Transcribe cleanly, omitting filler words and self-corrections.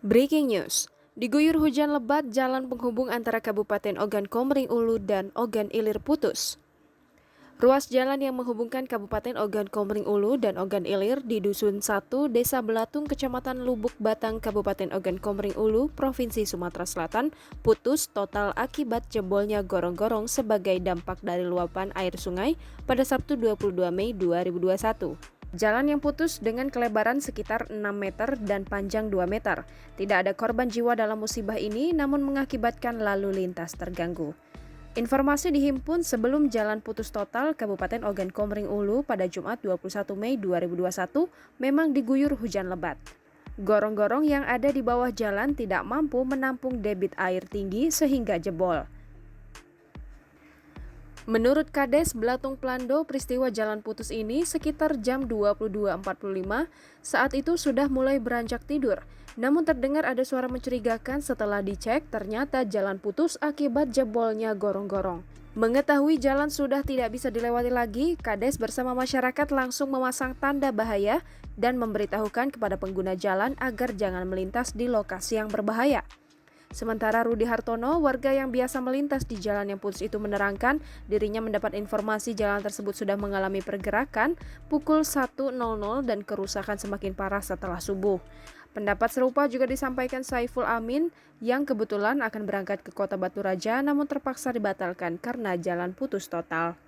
Breaking news, diguyur hujan lebat jalan penghubung antara Kabupaten Ogan Komering Ulu dan Ogan Ilir putus. Ruas jalan yang menghubungkan Kabupaten Ogan Komering Ulu dan Ogan Ilir di Dusun 1, Desa Belatung, Kecamatan Lubuk Batang, Kabupaten Ogan Komering Ulu, Provinsi Sumatera Selatan, putus total akibat jebolnya gorong-gorong sebagai dampak dari luapan air sungai pada Sabtu 22 Mei 2021. Jalan yang putus dengan kelebaran sekitar 6 meter dan panjang 2 meter. Tidak ada korban jiwa dalam musibah ini, namun mengakibatkan lalu lintas terganggu. Informasi dihimpun sebelum jalan putus total Kabupaten Ogan Komering Ulu pada Jumat 21 Mei 2021 memang diguyur hujan lebat. Gorong-gorong yang ada di bawah jalan tidak mampu menampung debit air tinggi sehingga jebol. Menurut Kades Belatung Plando, peristiwa jalan putus ini sekitar jam 22.45 saat itu sudah mulai beranjak tidur. Namun terdengar ada suara mencurigakan setelah dicek ternyata jalan putus akibat jebolnya gorong-gorong. Mengetahui jalan sudah tidak bisa dilewati lagi, Kades bersama masyarakat langsung memasang tanda bahaya dan memberitahukan kepada pengguna jalan agar jangan melintas di lokasi yang berbahaya. Sementara Rudi Hartono, warga yang biasa melintas di jalan yang putus itu menerangkan dirinya mendapat informasi jalan tersebut sudah mengalami pergerakan pukul 1.00 dan kerusakan semakin parah setelah subuh. Pendapat serupa juga disampaikan Saiful Amin yang kebetulan akan berangkat ke Kota Batu Raja namun terpaksa dibatalkan karena jalan putus total.